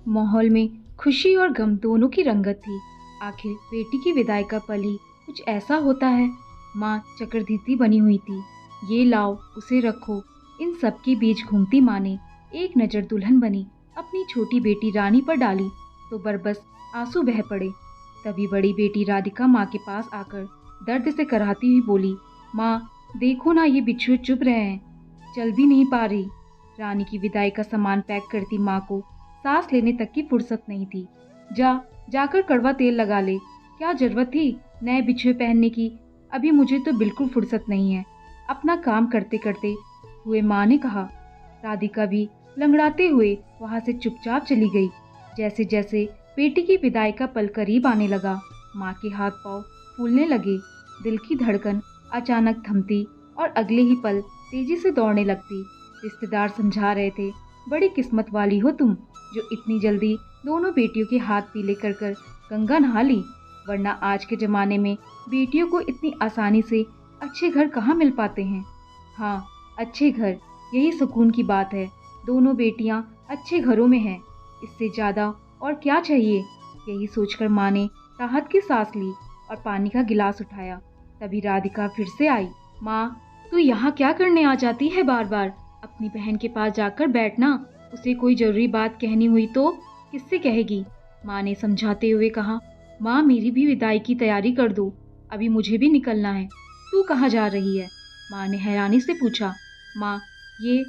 माहौल में खुशी और गम दोनों की रंगत थी। आखिर बेटी की विदाई का पल ही कुछ ऐसा होता है। माँ चक्रधीति बनी हुई थी। ये लाओ, उसे रखो, इन सब के बीच घूमती माँ ने एक नज़र दुल्हन बनी अपनी छोटी बेटी रानी पर डाली तो बरबस आंसू बह पड़े। तभी बड़ी बेटी राधिका माँ के पास आकर दर्द से कराहती हुई बोली, माँ देखो ना, ये बिच्छू चुप रहे हैं, चल भी नहीं पा रही। रानी की विदाई का सामान पैक करती माँ को सांस लेने तक की फुर्सत नहीं थी। जाकर कड़वा तेल लगा ले, क्या जरूरत थी नए बिछुए पहनने की, अभी मुझे तो बिल्कुल फुर्सत नहीं है, अपना काम करते करते हुए माँ ने कहा। राधिका भी लंगड़ाते हुए वहां से चुपचाप चली गई। जैसे जैसे बेटी की विदाई का पल करीब आने लगा, माँ के हाथ पांव फूलने लगे, दिल की धड़कन अचानक थमती और अगले ही पल तेजी से दौड़ने लगती। रिश्तेदार समझा रहे थे, बड़ी किस्मत वाली हो तुम जो इतनी जल्दी दोनों बेटियों के हाथ पीले कर कर गंगा नहा ली, वरना आज के ज़माने में बेटियों को इतनी आसानी से अच्छे घर कहाँ मिल पाते हैं। हाँ, अच्छे घर, यही सुकून की बात है। दोनों बेटियाँ अच्छे घरों में हैं, इससे ज़्यादा और क्या चाहिए। यही सोचकर माँ ने राहत की सांस ली और पानी का गिलास उठाया। तभी राधिका फिर से आई। माँ, तू यहाँ क्या करने आ जाती है बार बार? अपनी बहन के पास जाकर बैठना, उसे कोई जरूरी बात कहनी हुई तो किससे कहेगी? माँ ने समझाते हुए कहा। माँ, मेरी भी विदाई की तैयारी कर दो, अभी मुझे भी निकलना है। तू कहाँ जा रही है? माँ ने हैरानी से पूछा। माँ, ये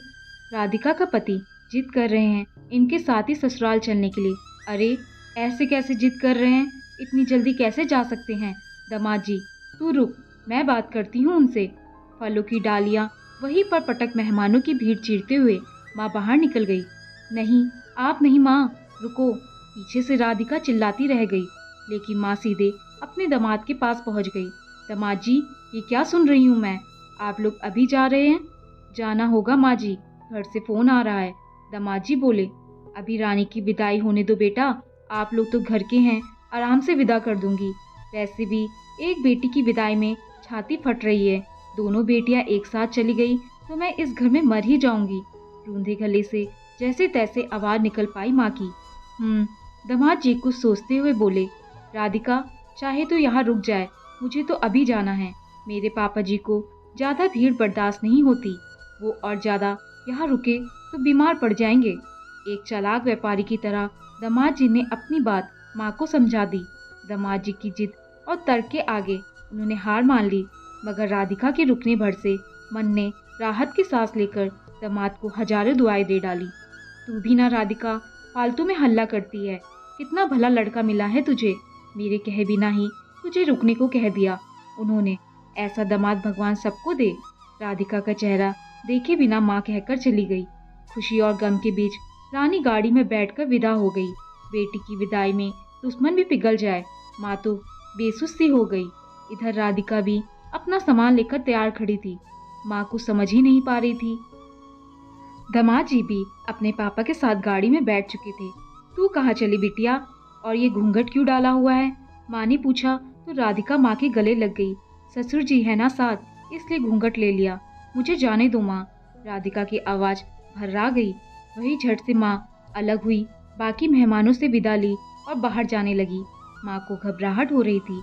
राधिका का पति जिद कर रहे हैं इनके साथ ही ससुराल चलने के लिए। अरे ऐसे कैसे जिद कर रहे हैं, इतनी जल्दी कैसे जा सकते हैं? दामाद जी तू रुक, मैं बात करती हूँ उनसे। फलों की डालियाँ वहीं पर पटक मेहमानों की भीड़ चीरते हुए माँ बाहर निकल गई। नहीं, आप नहीं माँ, रुको। पीछे से राधिका चिल्लाती रह गई, लेकिन माँ सीधे अपने दामाद के पास पहुँच गई। दामाद जी, ये क्या सुन रही हूँ मैं? आप लोग अभी जा रहे हैं? जाना होगा माँ जी, घर से फोन आ रहा है। दामाद जी बोले, अभी रानी की विदाई होने दो बेटा, आप लोग तो घर के हैं, आराम से विदा कर दूंगी। वैसे भी एक बेटी की विदाई में छाती फट रही है, दोनों बेटियां एक साथ चली गई तो मैं इस घर में मर ही जाऊंगी। रूंधे गले से जैसे तैसे आवाज निकल पाई माँ की। दामाद जी कुछ सोचते हुए बोले, राधिका चाहे तो यहाँ रुक जाए, मुझे तो अभी जाना है। मेरे पापा जी को ज्यादा भीड़ बर्दाश्त नहीं होती, वो और ज्यादा यहाँ रुके तो बीमार पड़ जाएंगे। एक चालाक व्यापारी की तरह दामाद जी ने अपनी बात माँ को समझा दी। दामाद जी की जिद और तर्क के आगे उन्होंने हार मान ली, मगर राधिका के रुकने भर से मन ने राहत की सांस लेकर दामाद को हजारों दुआएं दे डाली। तू भी ना राधिका, फालतू में हल्ला करती है, कितना भला लड़का मिला है तुझे, मेरे कहे बिना ही तुझे रुकने को कह दिया उन्होंने। ऐसा दामाद भगवान सबको दे। राधिका का चेहरा देखे बिना माँ कहकर चली गई। खुशी और गम के बीच रानी गाड़ी में बैठकर विदा हो गई। बेटी की विदाई में दुश्मन भी पिघल जाए, माँ तो बेसुध सी हो गई। इधर राधिका भी अपना सामान लेकर तैयार खड़ी थी, माँ को समझ ही नहीं पा रही थी। दामाद जी भी अपने पापा के साथ गाड़ी में बैठ चुके थे। तू कहाँ चली बिटिया, और ये घूंघट क्यों डाला हुआ है? माँ ने पूछा तो राधिका माँ के गले लग गई। ससुर जी है ना साथ, इसलिए घूंघट ले लिया, मुझे जाने दो माँ। राधिका की आवाज भर्रा गई। वही झट से माँ अलग हुई, बाकी मेहमानों से विदा ली और बाहर जाने लगी। माँ को घबराहट हो रही थी,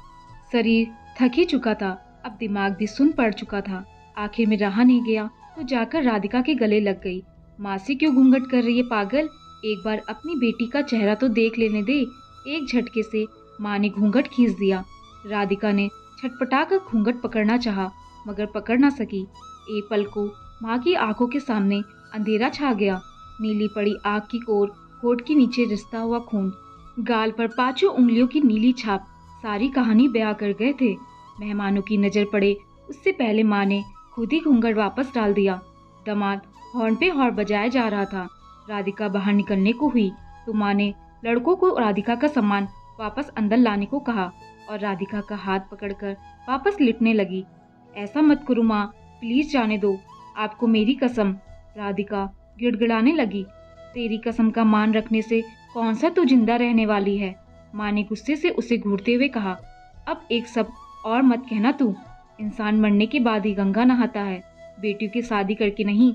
शरीर थक ही चुका था, अब दिमाग भी सुन पड़ चुका था। आखिर में रहा नहीं गया तो जाकर राधिका के गले लग गई। माँ से क्यों घूंघट कर रही है पागल, एक बार अपनी बेटी का चेहरा तो देख लेने दे। एक झटके से माँ ने घूंघट खींच दिया। राधिका ने छटपटा कर घूंघट पकड़ना चाहा, मगर पकड़ ना सकी। एक पल को माँ की आंखों के सामने अंधेरा छा गया। नीली पड़ी आँख की कोर, होठ के नीचे रिसता हुआ खून, गाल पर 5 उंगलियों की नीली छाप सारी कहानी बयां कर गए थे। मेहमानों की नजर पड़े उससे पहले माँ ने खुद ही घूंघट वापस डाल दिया। दामाद हॉर्न पे हॉर्न बजाया जा रहा था। राधिका बाहर निकलने को हुई तो माँ ने लड़कों को राधिका का सामान वापस अंदर लाने को कहा और राधिका का हाथ पकड़कर वापस लिटने लगी। ऐसा मत करो माँ, प्लीज जाने दो, आपको मेरी कसम। राधिका गिड़गिड़ाने लगी। तेरी कसम का मान रखने से कौन सा तू जिंदा रहने वाली है? माँ ने गुस्से से उसे घूरते हुए कहा। अब एक सब और मत कहना तू, इंसान मरने के बाद ही गंगा नहाता है, बेटियों की शादी करके नहीं।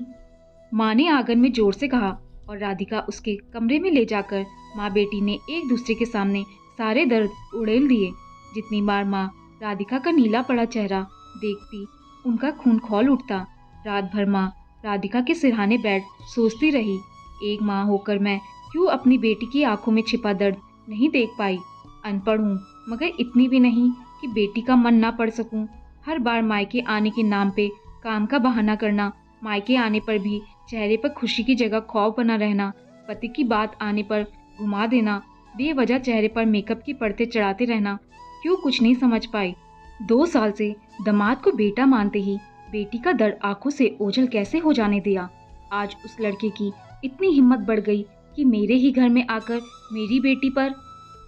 माँ ने आंगन में जोर से कहा और राधिका उसके कमरे में ले जाकर माँ बेटी ने एक दूसरे के सामने सारे दर्द उड़ेल दिए। जितनी बार माँ राधिका का नीला पड़ा चेहरा देखती, उनका खून खौल उठता। रात भर माँ राधिका के सिरहाने बैठ सोचती रही, एक माँ होकर मैं क्यों अपनी बेटी की आंखों में छिपा दर्द नहीं देख पाई। अनपढ़ हूँ, मगर इतनी भी नहीं कि बेटी का मन ना पढ़ सकूं। हर बार मायके आने के नाम पे काम का बहाना करना, मायके आने पर भी चेहरे पर खुशी की जगह खौफ बना रहना, पति की बात आने पर घुमा देना, बेवजह चेहरे पर मेकअप की परतें चढ़ाते रहना, क्यों कुछ नहीं समझ पाई। 2 साल से दामाद को बेटा मानते ही बेटी का दर्द आंखों से ओझल कैसे हो जाने दिया। आज उस लड़के की इतनी हिम्मत बढ़ गई कि मेरे ही घर में आकर मेरी बेटी पर।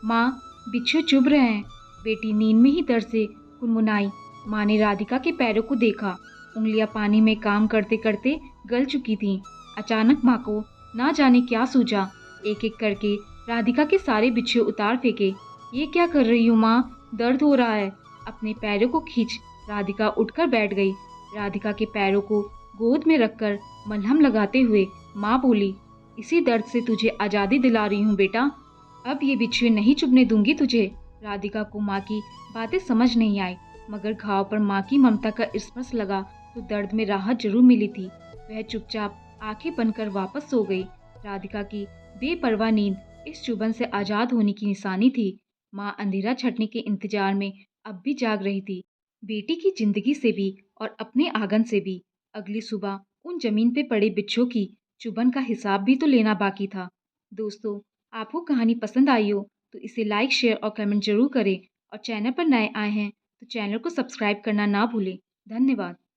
माँ, बिच्छू चुभ रहे हैं। बेटी नींद में ही दर्द से कुनमुनाई। माँ ने राधिका के पैरों को देखा, उंगलियां पानी में काम करते करते गल चुकी थीं। अचानक माँ को ना जाने क्या सूझा, एक एक करके राधिका के सारे बिच्छू उतार फेंके। ये क्या कर रही हूँ माँ, दर्द हो रहा है। अपने पैरों को खींच राधिका उठकर बैठ गई। राधिका के पैरों को गोद में रखकर मलहम लगाते हुए माँ बोली, इसी दर्द से तुझे आज़ादी दिला रही हूँ बेटा, अब ये बिच्छू नहीं चुभने दूंगी तुझे। राधिका को माँ की बातें समझ नहीं आई, मगर घाव पर माँ की ममता का स्पर्श लगा तो दर्द में राहत जरूर मिली थी। वह चुपचाप आंखें बनकर वापस सो गई। राधिका की बेपरवाह नींद इस चुभन से आजाद होने की निशानी थी। माँ अंधेरा छटने के इंतजार में अब भी जाग रही थी, बेटी की जिंदगी से भी और अपने आंगन से भी। अगली सुबह उन जमीन पे पड़े बिच्छू की चुभन का हिसाब भी तो लेना बाकी था। दोस्तों, आपको कहानी पसंद आई हो तो इसे लाइक, शेयर और कमेंट जरूर करें, और चैनल पर नए आए हैं तो चैनल को सब्सक्राइब करना ना भूलें। धन्यवाद।